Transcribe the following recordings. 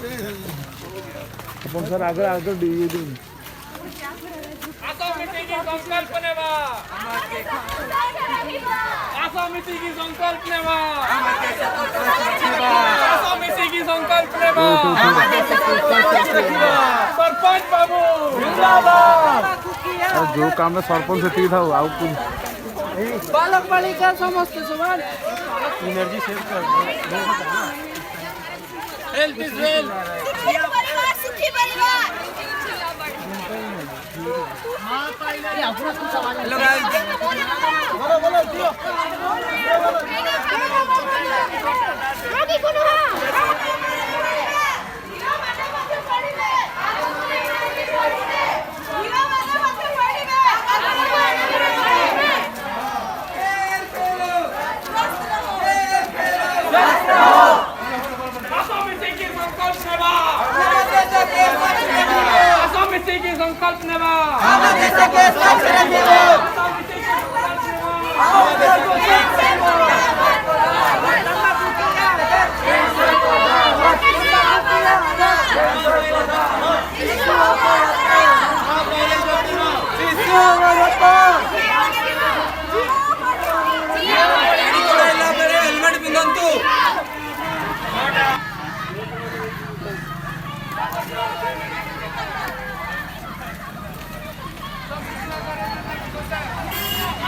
अपन sir आगे आगे ये दिन आसामिति की संकल्प नेवा आसामिति की संकल्प नेवा आसामिति की संकल्प नेवा सरपंच बाबू जिंदाबाद। जो काम में सरपंच से था आउ बालक बालिका समस्त समान एनर्जी सेव कर हेल्थ इज वेल्थ परिवार सुखी परिवार हेलो गाइस बोलो दियो रोगी कोन हा आसामिति की संकल्प नेवा हेलमेट पिंधंतु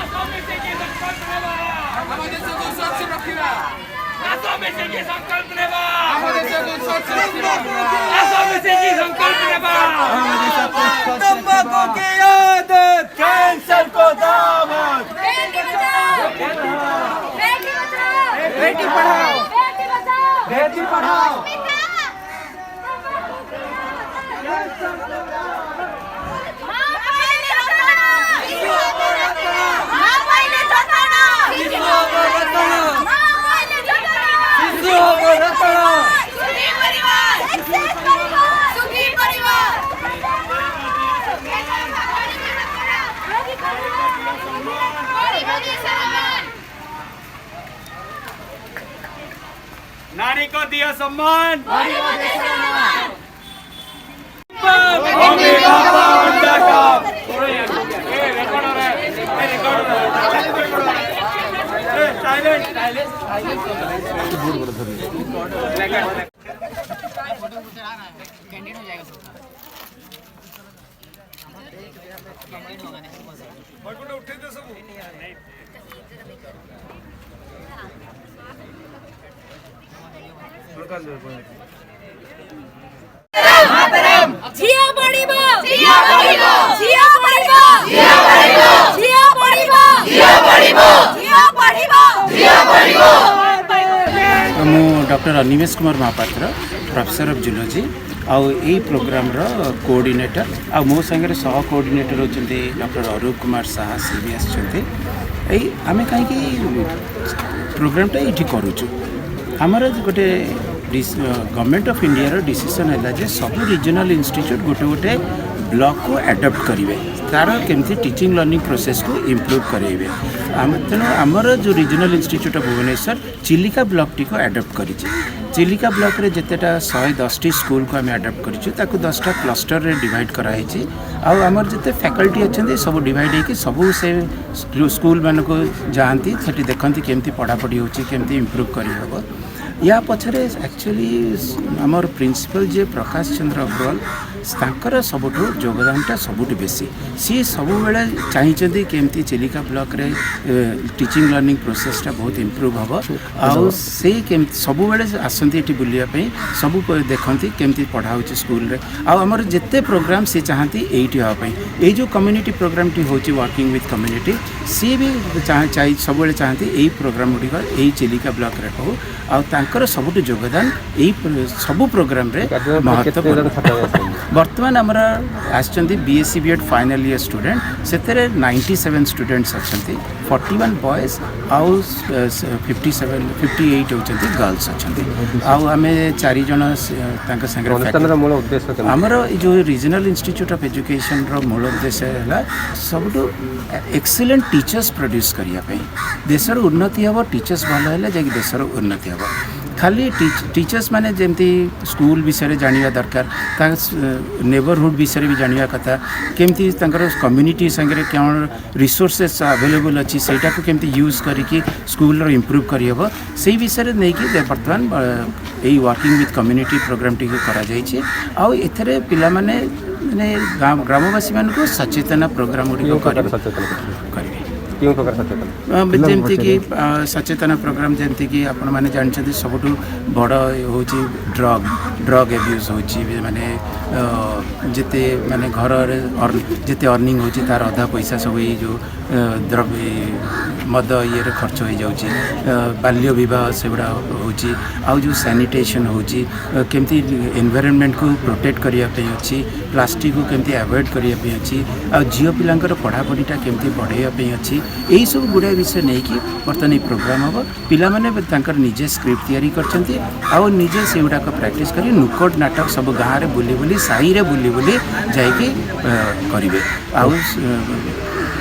आसामिति की संकल्प नेवा हम देश को स्वच्छ रखिबा आसामिति की संकल्प नेवा हम देश को स्वच्छ रखिबा आसामिति की संकल्प नेवा तंबाकू की आदत कैंसर को दावत बेटी बचाओ बेटी पढ़ाओ बेटी बचाओ बेटी पढ़ाओ नारी को दिया सम्मान झिया बढिबो झिया बढिबो झिया बढिबो झिया बढिबो झिया बढिबो झिया बढिबो झिया बढिबो झिया बढिबो। मु doctor Animesh Kumar Mahapatra professor of zoology आउ यही प्रोग्राम रो कोऑर्डिनेटर आ मो संगे सह कोऑर्डिनेटर होचंती डॉक्टर अरूप कुमार साहा सीबीएस छंती एई आमे काहे कि प्रोग्राम टा इठी करूछु हमर गोटे गवर्नमेंट ऑफ इंडिया रो डिसीजन है जे सब रीजनल इंस्टीट्यूट गोटे गोटे ब्लॉक को एडप्ट करेंगे तार केमती टीचिंग लर्निंग प्रोसेस को इम्प्रूव करेंगे तेणु आमर जो regional institute of Bhubaneswar Chilika block टी को एडप्ट करी चिलिका ब्लॉक रे जितेटा 110 स्कूल को आम एडप्ट करूँ 10टा क्लस्टर रे डिवाइड कराई आमर जिते फैकल्टी अच्छा सब डिवाइड होगी सब से स्कूल मान को जाती से देखती केमती पढ़ापढ़ी होमती इम्प्रूव कर या पछरे एक्चुअली आमर प्रिंसिपल जे प्रकाश चंद्र अग्रवाल तांकर सबुठ योगदानटा सबुठ बेसी सी सब बेले चाहिए केमती चिलिका ब्लॉक रे टीचिंग लर्निंग प्रोसेसटा बहुत इम्प्रूव हम आउ से सब बेले आसती ये बुलापी सब देखती केमती पढ़ा स्कूल रे आमर जिते प्रोग्राम सी चाहती ये हाँपाई ये जो कम्युनिटी प्रोग्राम टी हो वर्किंग विथ कम्युनिटी सी भी सब चाहती यही प्रोग्राम गुड़िक यही चिलिका ब्लॉक रे हो आर सबुठ योगदान यही सबू प्रोग्राम रे महत्वपूर्ण बर्तमान आमर आसचंती BSc BEd final year student से 97 स्टूडेंट्स अच्छा 41 बॉयज आउ 58 होती गर्ल्स अच्छा आम 4 जन आमर जो रीजनल इंस्टीट्यूट ऑफ एजुकेशन रो मूल उद्देश्य है सबुठ एक्सीलेंट टीचर्स प्रोड्यूस करने देशर उन्नति हम टीचर्स भल है देशर उन्नति हम खाली टीचर्स माने जमती स्कूल विषय जानिया दरकार नेबरहुड विषय भी जानिया कथा केमती कम्युनिटी संगे कौन रिसोर्सेस अवेलेबल अच्छी सेटा को केमती यूज करिकी स्कूल रो इम्प्रूव करियब से विषय नहीं कि बर्तमान यही वर्किंग विथ कम्युनिटी प्रोग्राम टी करा जाइए आउ एथरे पिला माने ग्रामवासी मान को सचेतना प्रोग्राम गुड़ी करेंगे जमती कि सचेतना प्रोग्राम जमती कि आपण मैंने जानते सब बड़ हूँ ड्रग एब्यूज हो माने जिते माने घर जिते अर्निंग हो तार अधा पैसा सब ये जो द्रव्य मद ये खर्च हो जाऊँगी बाल्य विवाह से गुड़ा हो जो सैनिटेशन हो केमती एनवायरनमेंट को प्रोटेक्ट करने अच्छी प्लास्टिक को केमती अवॉइड करने अच्छी आ झील पिलांकर पढ़ापढ़ीटा केमती बढ़ाई अच्छी यही सब गुड़ाए विषय नहीं कि बर्तमान ये प्रोग्राम हम पिला माने निजे स्क्रिप्ट तैयारी करछंती आउ निजे से गुड़ाक प्रैक्टिस करी नुक्कड़ नाटक सब गाँव में बुली बुली साई रे बुली बुली जाइए करेंगे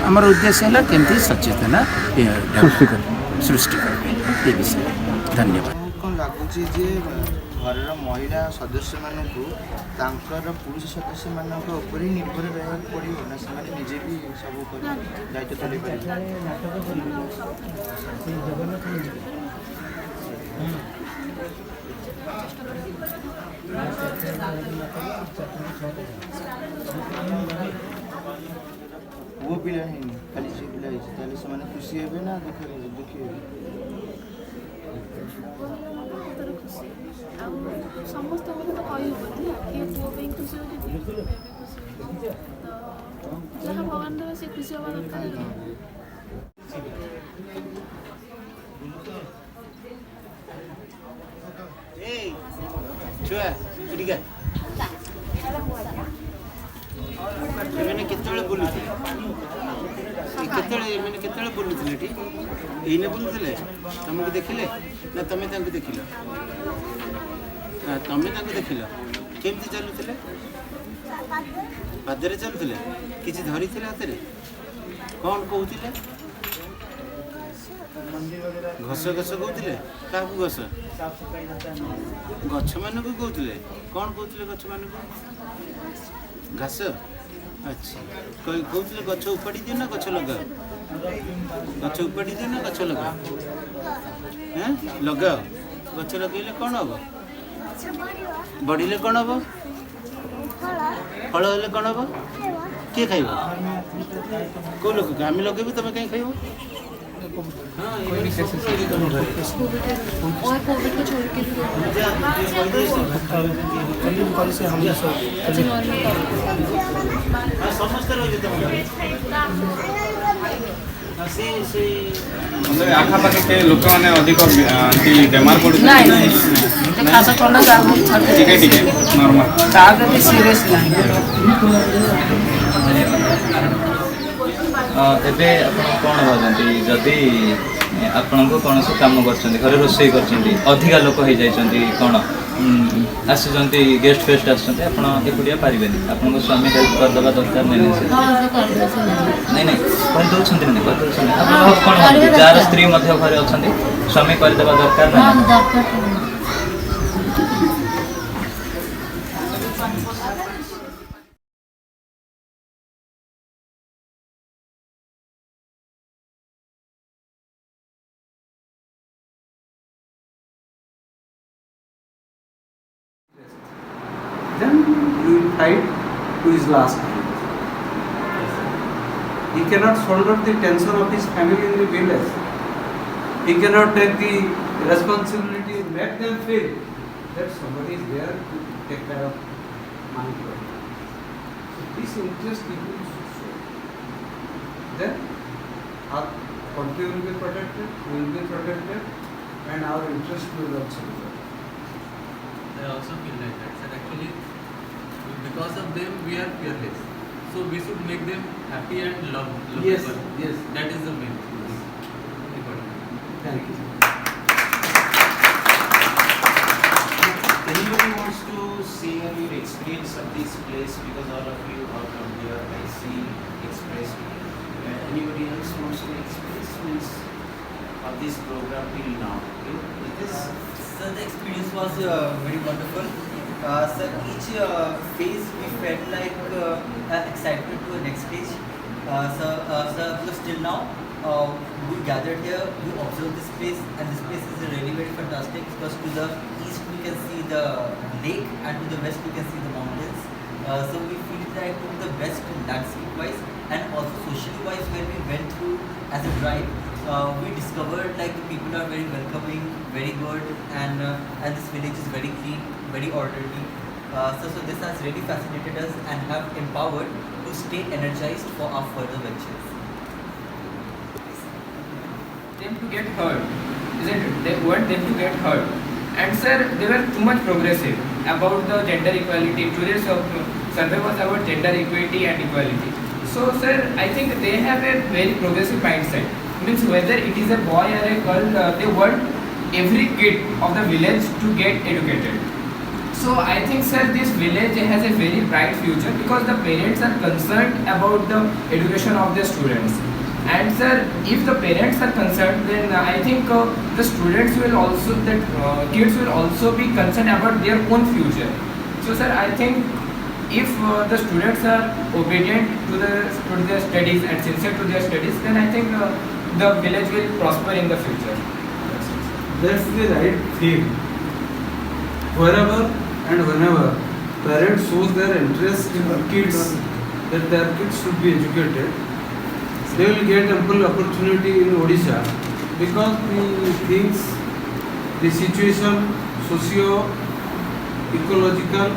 आमर उद्देश्य है केमती सचेतना सृष्टि करेंगे ये विषय। धन्यवाद। कौन लगुच जे घर महिला सदस्य मानक पुरुष सदस्य मानक निर्भर रहा पड़ो ना से निजे भी सब दायित्व तुले पुओ पिला खाली झील पिला से खुशी हे ना दुखी समस्त तो कही हे पुओ खुशी हो जहाँ भगवान द्वारा से खुशी हवा दरकार छुआ केतବେଳେ ବୁଲୁଥିଲେ କେତେବେଳେ ବୁଲୁଥିଲେ ଏଠି ଏଇନେ ବୁଲୁଥିଲେ ତମକୁ ଦେଖିଲେ ନା ତମେ ତାଙ୍କୁ ଦେଖିଲ ତମେ ତାଙ୍କୁ ଦେଖିଲ କେମିତି ଚାଲୁଥିଲେ ପାଦରେ ଚାଲୁଥିଲେ କିଛି ଧରିଥିଲେ ହାତରେ କ'ଣ କହୁଥିଲେ ଘସ ଘସ କହୁଥିଲେ କାହାକୁ ଘସ ଗଛମାନଙ୍କୁ କହୁଥିଲେ କ'ଣ କହୁଥିଲେ ଗଛମାନଙ୍କୁ घास अच्छा कहते गच उपाड़ी दियो ना गच लगाओ गच उपाड़ी दियो ना गच लगाओ लगाओ गच लगे कौन हम बढ़िले कौन हम फल हेल्ले कौन हम किए खाइब कौ लोक आम लगे तुम कहीं खाइब आखापाखे के लोक मैंने अधिक बेमार पड़े नॉर्मल ଏବେ ଆପଣ କ'ଣ ଭାବନ୍ତି ଯଦି ଆପଣଙ୍କୁ କୌଣସି କାମ କରୁଛନ୍ତି ଘରେ ରୋଷେଇ କରୁଛନ୍ତି ଅଧିକା ଲୋକ ହେଇଯାଇଛନ୍ତି କ'ଣ ଆସିଛନ୍ତି ଗେଷ୍ଟ ଫେଷ୍ଟ ଆସୁଛନ୍ତି ଆପଣ ଏକୁଟିଆ ପାରିବେନି ଆପଣଙ୍କ ସ୍ୱାମୀ ହେଲ୍ପ କରିଦେବା ଦରକାର ନାଇଁ ନାଇଁ କରିଦେଉଛନ୍ତି ନା କରିଦେଉଛନ୍ତି ଆପଣ କ'ଣ ଭାବନ୍ତି ଯାହାର ସ୍ତ୍ରୀ ମଧ୍ୟ ଘରେ ଅଛନ୍ତି ସ୍ୱାମୀ କରିଦେବା ଦରକାର ନା then he will fight to his last breath. He cannot shoulder the tension of his family in the village. He cannot take the responsibility, make them feel that somebody is there to take care of my problem. So this interest people should show. Then our country will be protected, we will be protected, and our interest will also be protected. I also feel like that. That actually, because of them, we are fearless. So we should make them happy and lovable. Yes, yes. That is the main thing. Thank you. Anybody wants to share your experience of this place because all of you are from here, I see expressed. Anybody else wants to express means of this program till now? It is So the experience was very wonderful. So each phase we felt like excitement to the next stage. Because till now we gathered here, we observed this place, and this place is really very fantastic because to the east we can see the lake and to the west we can see the mountains. So we feel like to the best landscape wise and also socially wise when we went through as a drive. We discovered like the people are very welcoming, very good, and this village is very clean, very orderly. So this has really fascinated us and have empowered to stay energized for our further ventures. Them to get heard, isn't it? They want them to get heard. And sir, they were too much progressive about the gender equality. Today's survey was about gender equity and equality. So sir, I think they have a very progressive mindset. Means whether it is a boy or a girl, they want every kid of the village to get educated. So I think sir, this village has a very bright future because the parents are concerned about the education of the students. And sir, if the parents are concerned, then I think the students will also, kids will also be concerned about their own future. So sir, I think if the students are obedient to their studies and sincere to their studies, then I think the village will prosper in the future. That's the right thing. Wherever and whenever parents show their interest in the kids, that their kids should be educated, they will get ample opportunity in Odisha because the things, the situation, socio-ecological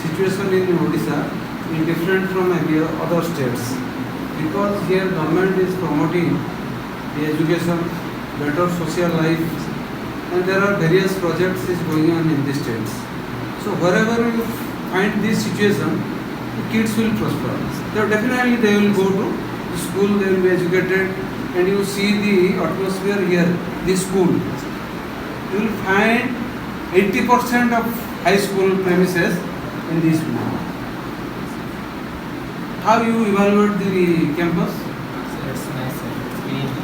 situation in Odisha is different from other states because here government is promoting the education, better social life, and there are various projects is going on in the states. So wherever you find this situation, the kids will prosper. So definitely they will go to the school, they will be educated, and you see the atmosphere here, this school. You will find 80% of high school premises in this school. How you evaluate the campus? That's nice, sir.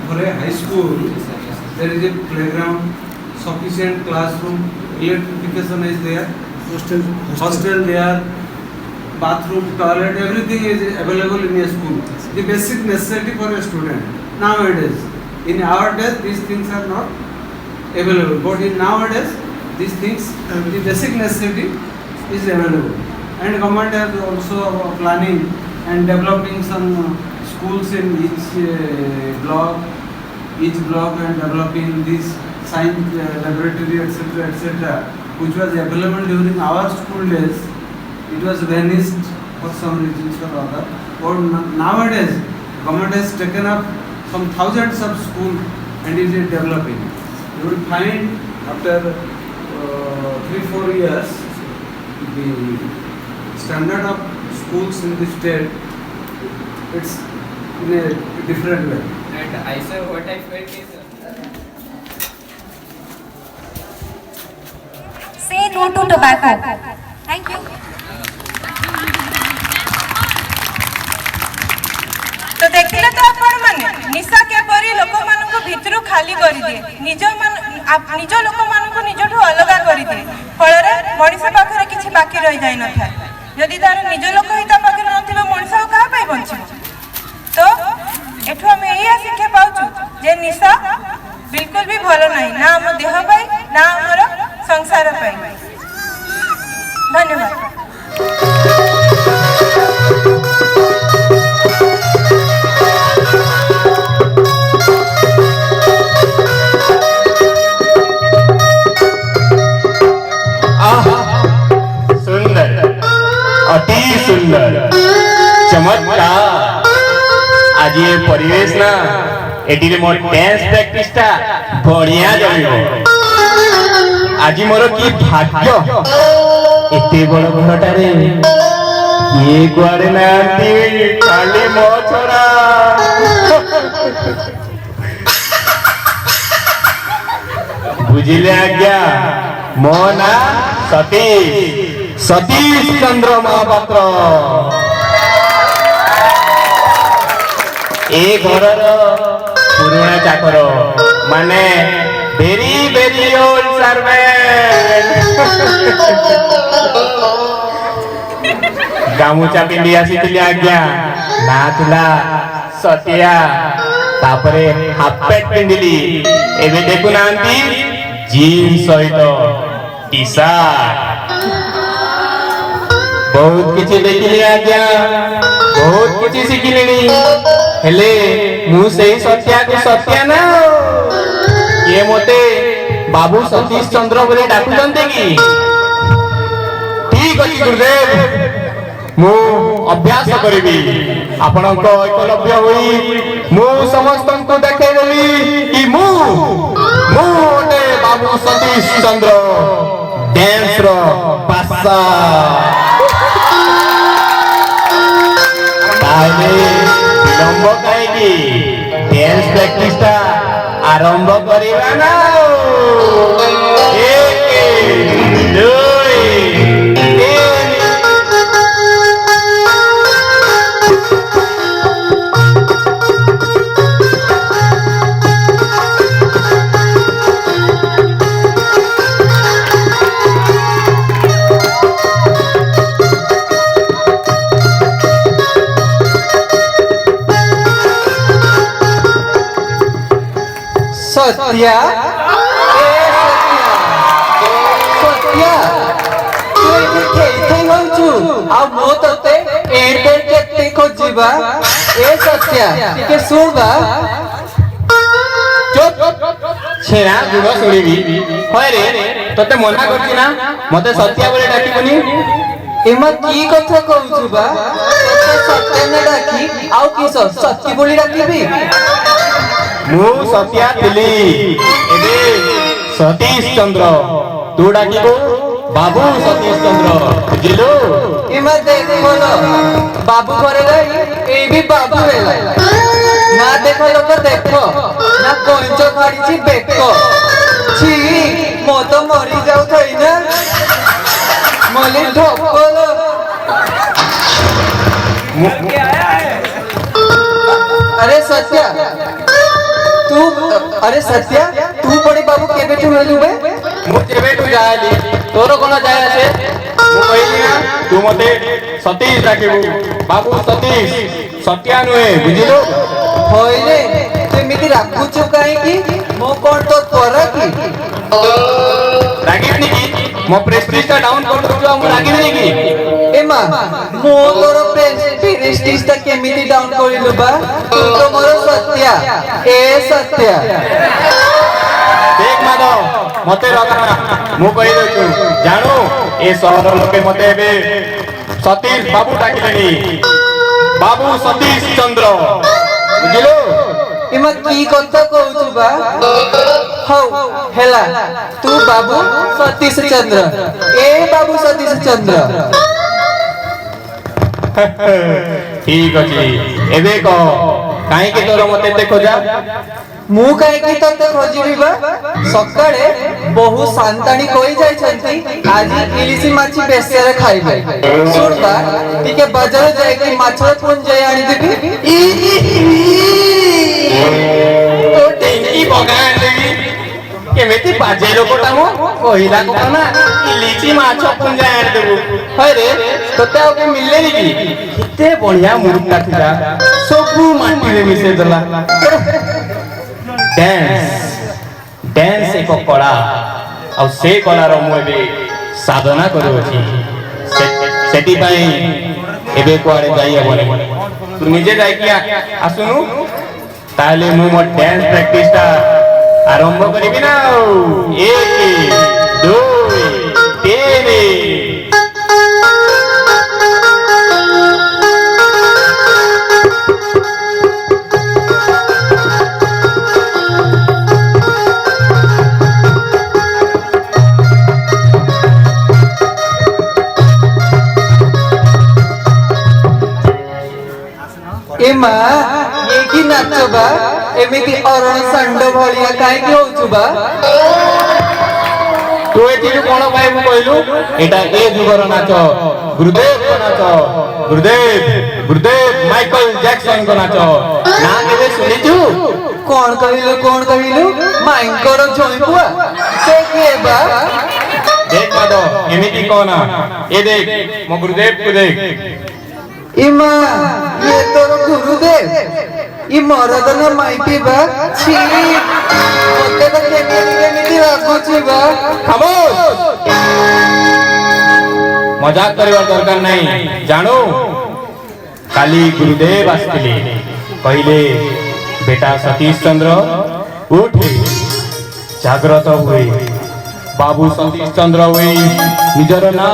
For a high school, there is a playground, sufficient classroom, electrification is there, hostel there, bathroom, toilet, everything is available in a school. The basic necessity for a student. Nowadays, in our days, these things are not available. But in nowadays, these things, the basic necessity is available. And government has also planning and developing some schools in each block, and developing this science laboratory, etc., etc., which was available during our school days. It was vanished for some reasons or other. But nowadays, government has taken up some thousands of schools and is developing. You will find after 3-4 years, the standard of schools in the state, it's in a different way. And I sir, what I felt is Say no to tobacco. Thank you. तो देखिले तो आपण माने निशा के परी लोक मानक भितरु खाली करि दिए निज लोक मानक निजठु अलगा करि दिए फल रे मଣିଷ पाखरे किछि बाकी रहि जाय न था यदि तार निज लोक हिता पाखरे नथिबो मଣିଷ कहा पाई बंचिबो तो एठु हम एया शिक्षा पाउछु जे निशा बिल्कुल भी भलो नाही ना हम देह पाई ना हमर संसार पाई धन्यवाद। सुंदर, अति सुंदर, चमत्कार। आज ये परिवेश ना एटी मोर डांस प्रैक्टिस टा बढ़िया जमिबो। आज मोर की भाग्य एते बड़ घरटा रे ये कुआडे नांती खाली मो छोरा। बुझिले आज्ञा मो ना सतीश चंद्र महापात्र ए घर पुराणा चाकर माने very old servant. गामुचा पिंडी आसीथिली आज्ञा ना थिला सतिया तापरे हाफ पैंट पिंडिली एबे देखु नांती जीन्स सहित टी शर्ट बहुत किछि देखिली आज्ञा बहुत किछि शिखिलेनी हेले मु सेही सत्या को सत्या ना ये मोते बाबू सतीश चंद्र बोले डाकुचंते की ठीक अछि गुरुदेव मु अभ्यास करिबी आपनक एकलव्य होई मु समस्तन को देखे देली कि मु ओटे बाबू सतीश चंद्र डांस रो पासा ताले विलंब काहेकी डांस प्रैक्टिस ता आरंभ करिबा ना एक दुई सत्या सत्या तू एठी केथे होछु आ मो तते एते केते खोजिबा ए सत्या के सुनबा चुप छेरा गुड़ सुनिबी होय रे तते मना करछि ना मते सत्या बोले डाकिबनी एमा की कथा कहछु बा तते सत्या ने डाकी आउ किस सत्य बोली डाकिबी मु सत्या थिली एबे सतीश चंद्र तू डाकिबो बाबू सतीश चंद्र बुझिलो एमा देखो लो बाबू घरे गई ए भी बाबू हेला ना देखो लोक देखो ना कोंचो खाड़ी बेको छी मो तो मरी जाऊ थई ना मले ढोकलो अरे सत्या तू अरे सत्या तू बड़ी बाबू केबे तू हेलु बे मु केबे तू जायली तोरो कोन जाय आसे मु कहली ना तू मते सतीश डाकिबू बाबू सतीश सत्या नुए बुझिलो होइले तुमिति राखुछु काहे की मो कोन तो तोरा की रागिनी की मो प्रेस्टीज ता डाउन कर दछु हम रागिनी की एमा मो तोर प्रेस्टीज ता केमिति डाउन करिलु बा तू तो मोर सत्या ए सत्या देख माधव मते रगा मु कहि दछु जानो ए शहर लोके मते एबे सतीश बाबू डाकिलेनी बाबू सतीश चंद्र बुझिलो एमा की कथा कहछु बा हौ हेला तू बाबू सतीश चंद्र ए बाबू सतीश चंद्र ठीक अछि एबे को काहे के तोर मते देखो जा मु काहे की तते खोजिबी बा सकाळे बहु शांताणी कोई जाय छंती आज इलिसी माछी बेसेरे खाइबे सुनबा टिके बाजार जाय की माछर कोन जाय आनी देबी तो टेंकी बगान देबी केमेति बाजे लोकटा मो कहिला को ना इलिची माछ कोन जाय आनी देबू होय रे तते आके मिलले नी की किते बढ़िया मुर्गा थिला सबु माटी रे मिसे दला डांस एक कला आ से कलार मु एबे साधना करूछि सेटी पई एबे कोआरे जाई हबने तू निजे जाई कि आसुनु ताले मु मो डांस प्रैक्टिस ता आरंभ करिबि ना 1 2 3 एमा ये की नाचबा एमिति अरण संड भलिया काहे की होचुबा तो एति कोन भाई मु कहलु एटा ए जुगर नाच गुरुदेव नाच गुरुदेव गुरुदेव माइकल जैक्सन को नाच ना केबे सुनिचु कौन कहिलु माइंकर जोइपुआ से के बा देख माधो एमिति कोना ए देख मो गुरुदेव को देख इमा ये तोर गुरुदेव ई मरदन माइपी बा छी ओते तो केमिति लागुची बा खामोश मजाक करवार दरकार नहीं जानो काली गुरुदेव आसथिले कहले बेटा सतीश चंद्र उठ जाग्रत हुए बाबू सतीश चंद्र हुए निजर ना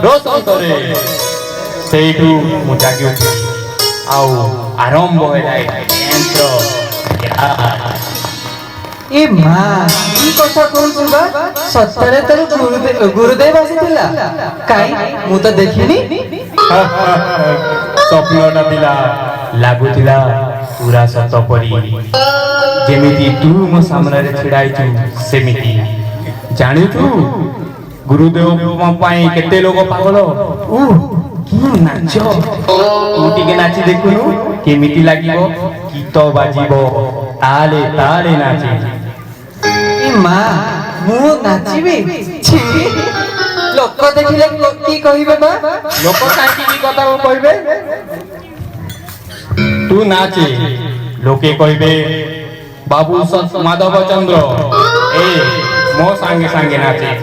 रोशन करे सेठू मु जागी उठी आउ आरंभ हो जाए ए मां ई कथा कहू बा सत्तरे तोर गुरुदेव आसीथिला काई मु तो देखिनी स्वप्नटा थिला लागुथिला पूरा सत परी जेमिति तू मो सामने रे छिड़ाइछु सेमिति जानिछु गुरुदेव पाई केते लोग पागल ऊ की नाच तू टिके नाची देखुनु केमिति लागिबो गीत बाजिबो ताले ताले नाची ए मां मु नाचिबे छी लोक देखिले की कहिबे बा लोक काकी की कथा कहबे तू नाचे लोके कहबे बाबू माधव चंद्र ए मो सांगे सांगे नाचे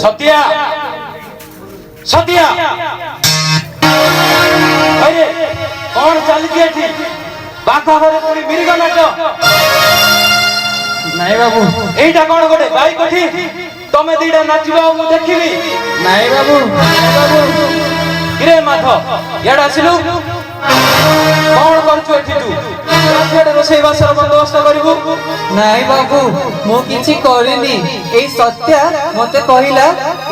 सत्या सत्या अरे कौन चलती है बाका घरे पूरी मिरिग नाच नहीं बाबू एटा कौन गोटे बाई कोठी तमे दीडा नाचिबा मु देखिबी नहीं बाबू किरे माथ याडा आसिलु कौन करछु एठी तू रातियाडे रोसई बासर बंदोबस्त करिबु नहीं बाबू मु किछि करिनी ए सत्या मते कहिला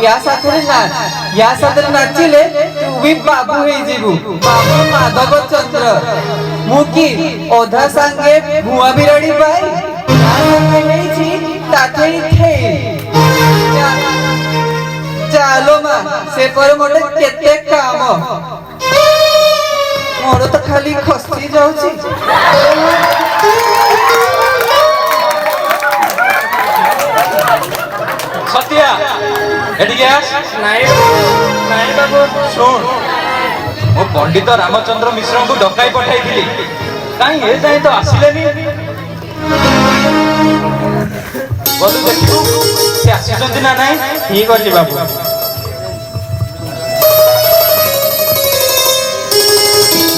या साथे नाच या साथे नाचिले तू भी बाबू हे जीबू बाबू माधव चंद्र मु की ओधा संगे भुआ बिरड़ी बाई या संगे नहीं छी ताते थे चालो मा से पर मोटे केते काम मोर तो खाली खस्ती जाउची सत्या एटी गैस नहीं बाबू सुन मो पंडित रामचंद्र मिश्र को डकाई पठाई थिली काई ए जाई तो आसिलेनी बोलू देखू से आसीचंती ना नहीं ठीक अछि बाबू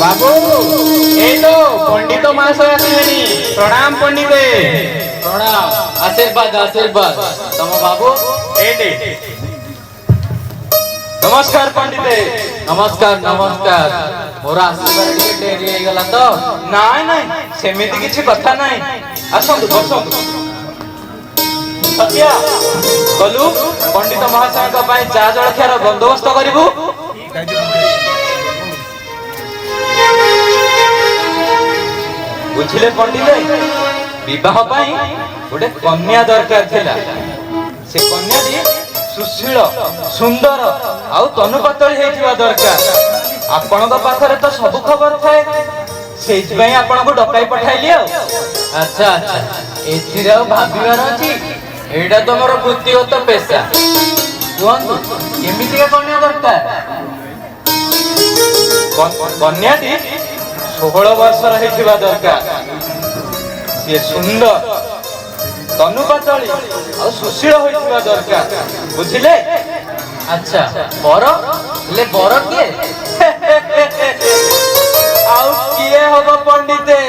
बाबू ए तो पंडित महाशय आसिलेनी प्रणाम पंडित प्रणाम आशीर्वाद आशीर्वाद तम बाबू एटे नमस्कार पंडित नमस्कार नमस्कार मोर आशीर्वाद टिके डेरी हे गला तो नाई नाई सेमिति किछि कथा नाई आसंतु बसंतु सत्या गलु पंडित महाशय का पाई चा जळखियार बंदोबस्त करिवु बुझिले पंडित विवाह पाई गोटे कन्या दरकार थिला से कन्याटी सुशील सुंदर आउ तनुपातळी हेतिवा दरकार आपणक पाखरे तो सब खबर थाए सेति पई आपनको डकाई पठाइली आ अच्छा अच्छा एथिरे भाबिवार अछि एडा तो मोर वृत्तिगत पेशा कोन केमिति के कन्या दरकार कन्याटी 16 वर्षर हेतिवा दरकार से सुंदर तनुपातळी आ सुशील होइतिवा दरकार बुझिले अच्छा बर ले बर के आउ किए होबो पंडिते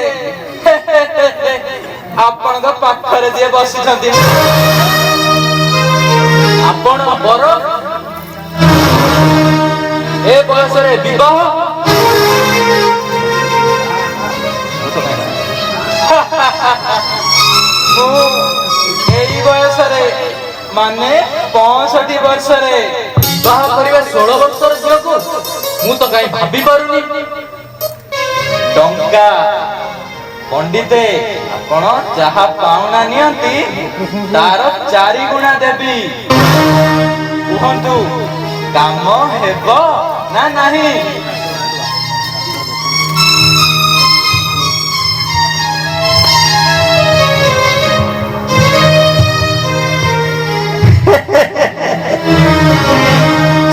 आपनका पाखरे जे बसिछंती आपण बर ए बयसरे विवाह এই বয়সরে মানে 65 বর্ষরে বিবাহ করিবা 16 বর্ষর ঝিଅକୁ ମୁଁ ତ କାଇଁ ଭାବି ପାରୁନି। ଟଙ୍କା ପଣ୍ଡିତେ ଆପଣ ଯାହା ପାଉଣା ନିଅନ୍ତି ତାର 4 ଗୁଣା ଦେବି। କୁହନ୍ତୁ କାମ ହେବ ନା ନାହିଁ?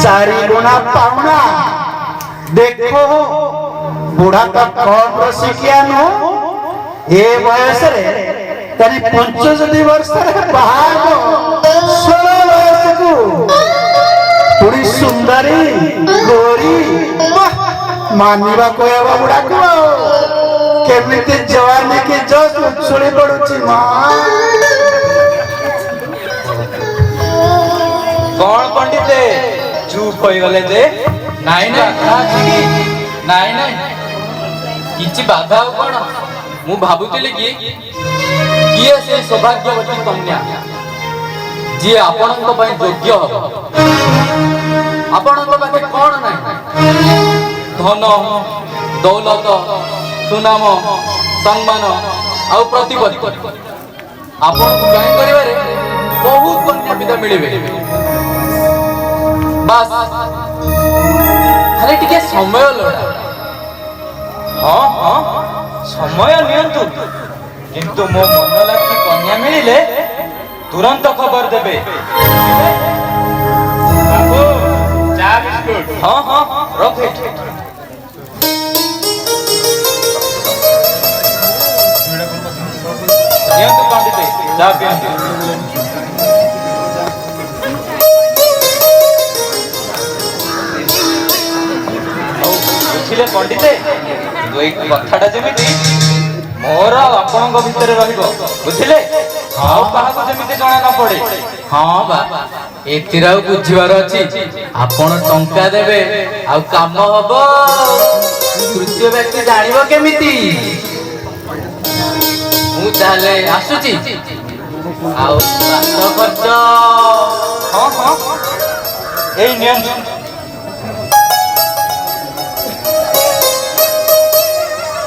चारी गुना पाउना देखो बुढ़ा का कौन रसिकिया नो ए वयस रे तनी 65 वर्ष रे बाहर 16 वर्ष को पूरी सुंदरी गोरी मानिबा कोयबा बुढ़ा को केमिति जवानी के जस उछुली पड़ुची मां। कौन पंडिते चुप हो गले जे? नाई नाई नाई किछि बाधा हो कोन मु भाबुतिली कि किए से सौभाग्यवती कन्या जी आपनक पय योग्य हो। आपनक पाखे कोन नाही धन दौलत सुनाम सम्मान आ प्रतिपत्ति आपन गाय करिवारे बहुत कन्या पिता मिलिबे। बस खाली टिके समय लोड़ा। हाँ हाँ समय नियंतु किंतु मो मन लागी कन्या मिलिले तुरंत खबर देबे। बाबू चा बिस्कुट। हाँ हाँ रखे नियंतु पंडिते चा पियंतु। बुझिले पंडिते कथाटा जमीती मोर आपणक भितर रहिबो बुझिले आउ काहाको जमीती जणा न पड़े। हाँ बा एथिरा बुझिबार अछि आपण टंका देबे आउ काम हबो तृतीय व्यक्ति जानिबो केमिति। मु ताले आसुची आउ बात खर्च। हाँ हाँ एई नियम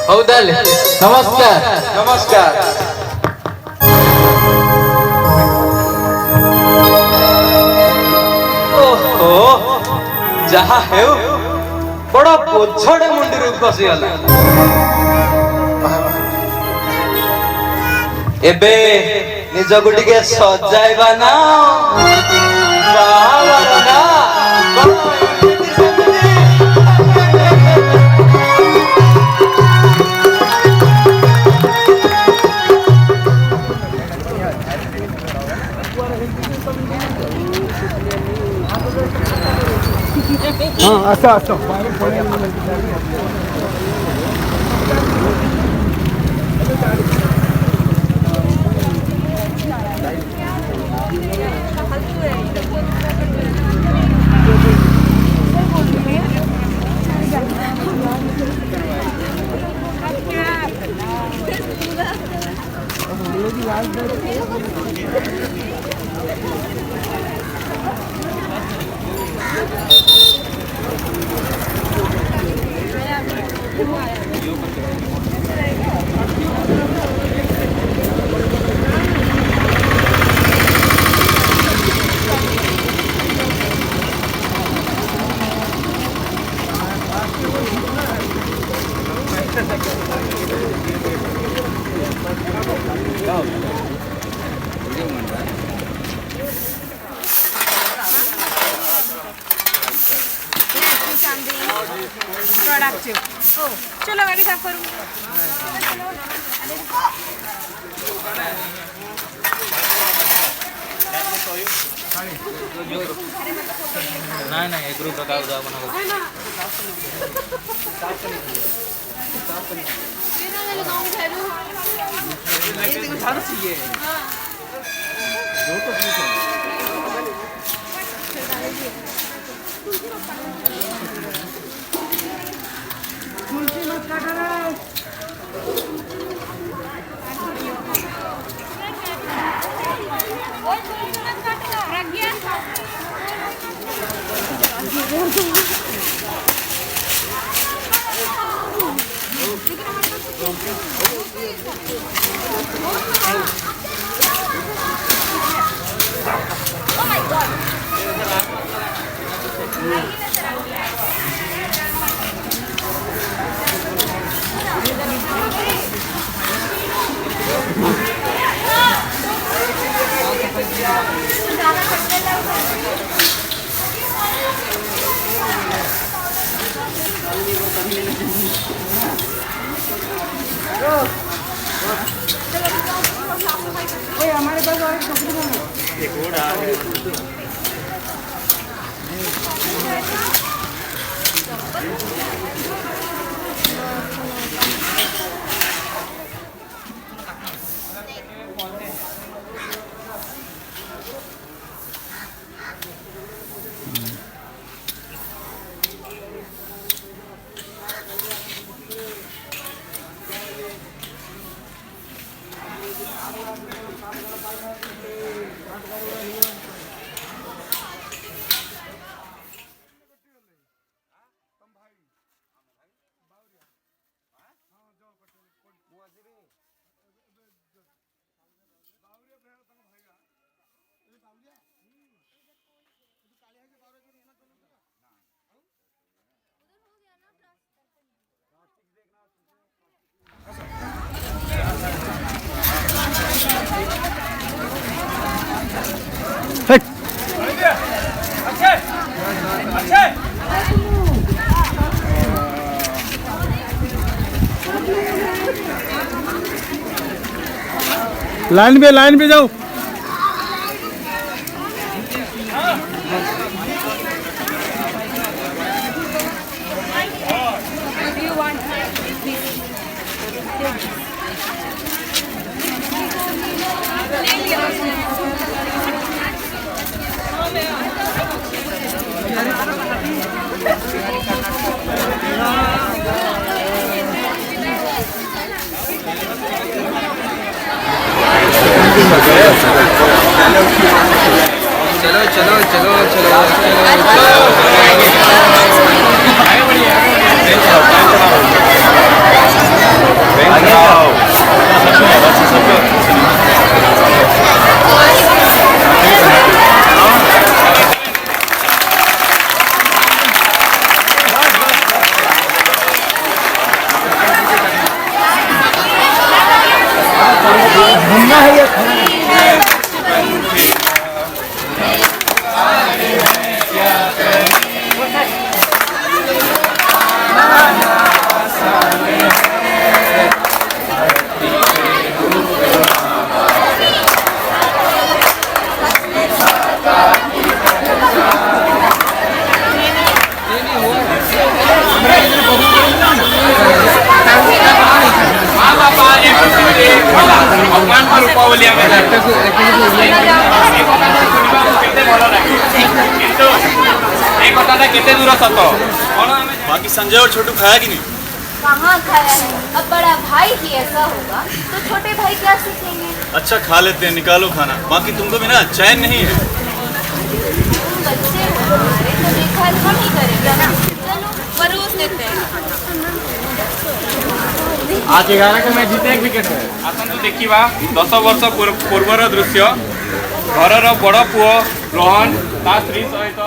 हौ दाले नमस्कार नमस्कार। ओहो जहा हेउ बड़ बोझड़े मुंडी खसी गला। एबे निजको टिके सजाइबा ना बाबा ना हाँ आसा आसा प्रोडक्टिव। ओ चलो गाड़ी साफ करूँ। नहीं नहीं एक ग्रुप रखा हुआ बना Oh my God. हमारे पास और लाइन पे जाओ। बाकी संजय और छोटू खाया कि नहीं? कहाँ खाया है? अब बड़ा भाई ही ऐसा होगा तो छोटे भाई क्या सीखेंगे? अच्छा खा लेते हैं, निकालो खाना। बाकी तुमको भी ना चैन नहीं है। बच्चे हो हमारे तो देखभाल हम ही करेंगे ना। चलो परोस देते हैं। आज 11 के मैच जीते 1 विकेट है। आसतु देखा 10 वर्ष पूर्वर दृश्य घर बड़ पुओ रोहन ता स्त्री सहित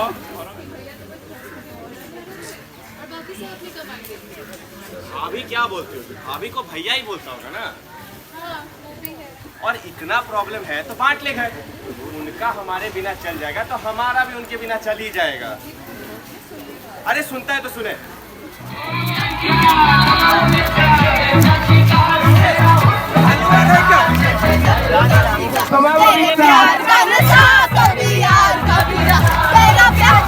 भाभी क्या बोलती हो? भाभी को भैया ही बोलता होगा ना। और इतना प्रॉब्लम है तो बांट ले गए। उनका हमारे बिना चल जाएगा तो हमारा भी उनके बिना चल ही जाएगा। अरे सुनता है तो सुने। प्यार का नशा कभी यार कभी ना तेरा प्यार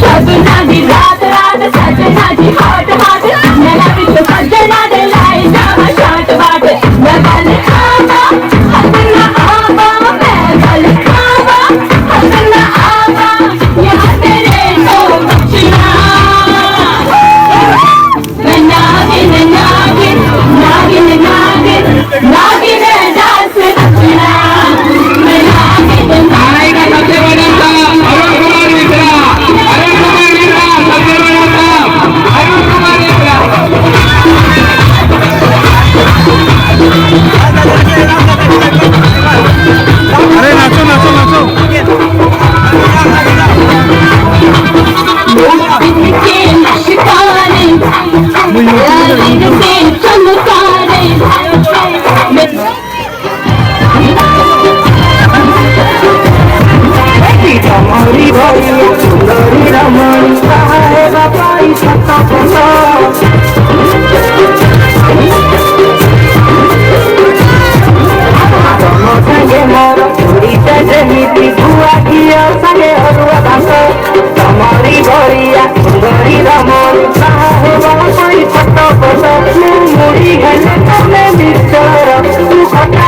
सजना दी रात रात सजना दी हाट हाट मेरा पिछ सजना दे लाई जावा शाट बाट मैं गल खावा हसना आवा मैं गल खावा हसना आवा यहाँ तेरे तो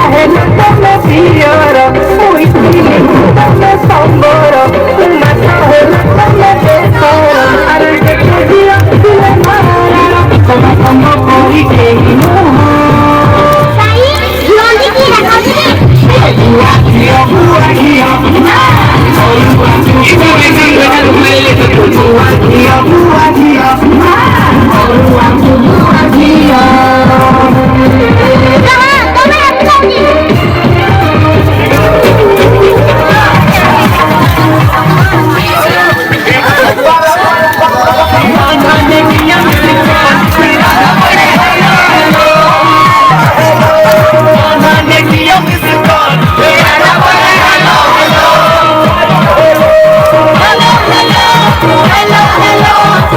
चाहे तुम पियर कोई तुम संबर तुम चाहे तुम बेसर अरे देखो दिया तुम मारा तुम तुम कोई के ही सही लोली की रखोगे बुआ किया बुआ किया बुआ hello, hello.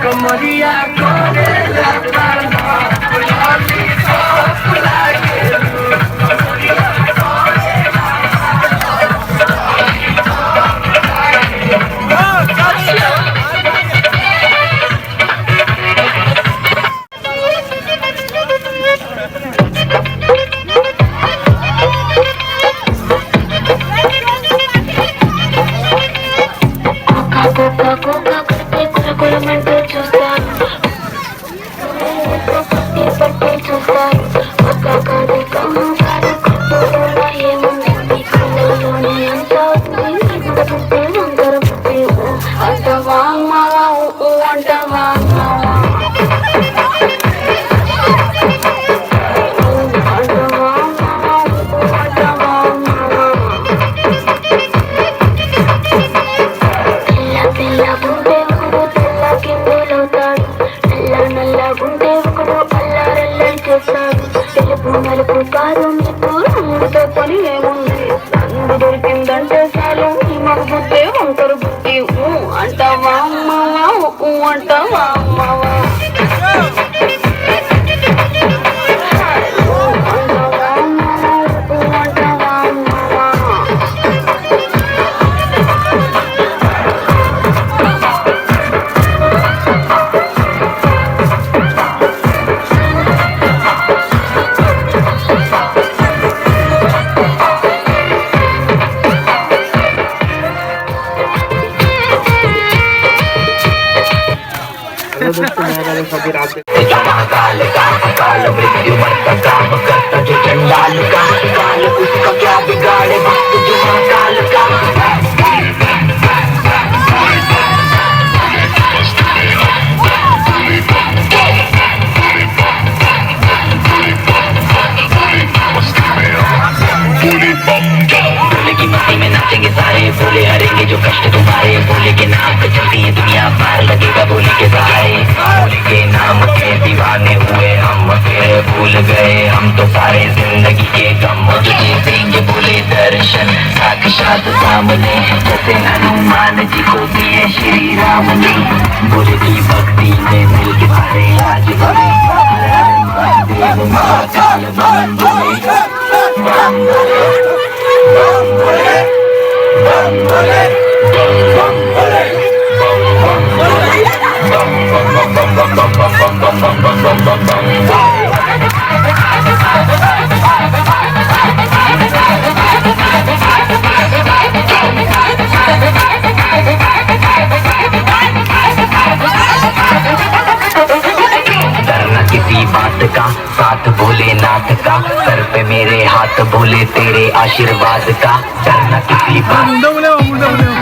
कमरिया करे దొరికిందంటే చాలు మాకు బుద్ధే వంకరు బుద్ధి అంటావా అమ్మవా అంటావా అమ్మవా काल मृत्यु मरता काम करता जो चंडाल का काल उसका क्या बिगाड़े वक्त जो काल का भोले की मस्ती में नाचेंगे सारे भोले हरेंगे जो कष्ट तुम्हारे भोले के नाम पे चलती है दुनिया पार लगेगा भोले के सहारे भोले के नाम के दीवाने हुए हम फिर भूल गए हम तो सारे जिंदगी के गम तुझे देंगे भोले दर्शन साक्षात सामने जैसे हनुमान जी को दिए श्री राम ने भोले की भक्ति में मिल के सारे आज भोले महादेव महाकाल बम भोले बम भोले बम भोले बम भोले बम भोले बम भोले बम बम बम बम बम बम बम बम बम बम बम बम डरना किसी बात का साथ भोलेनाथ का सर पे मेरे हाथ भोले तेरे आशीर्वाद का डरना किसी बात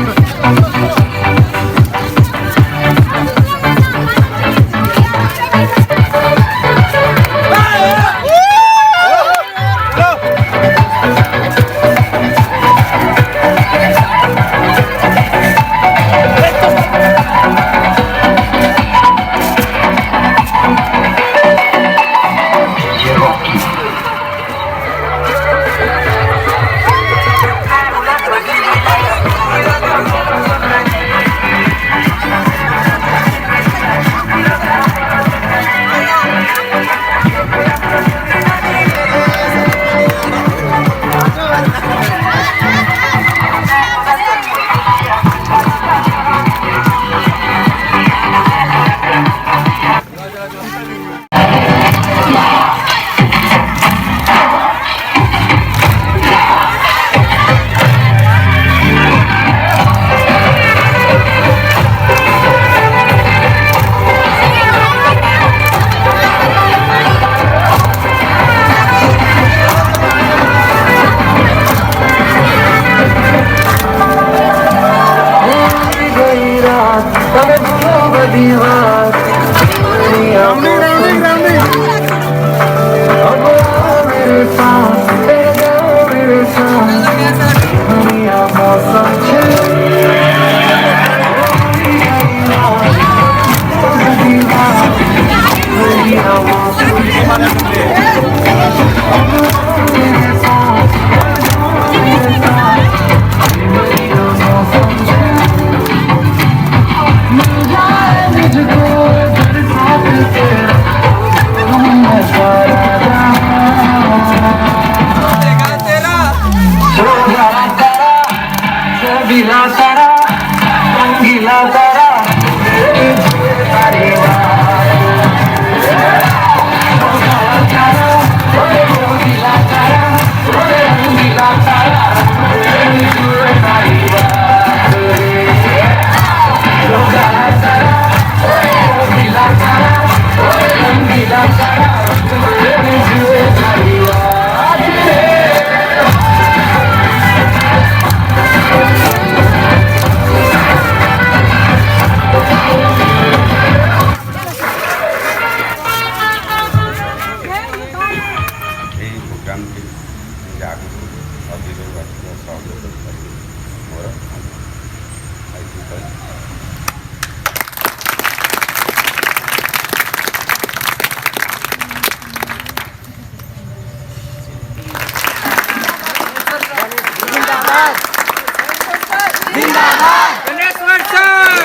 Ganesh Varshan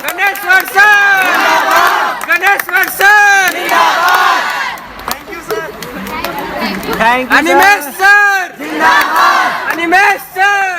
Ganesh Varshan Ganesh Varshan thank you Animesh sir Animesh sir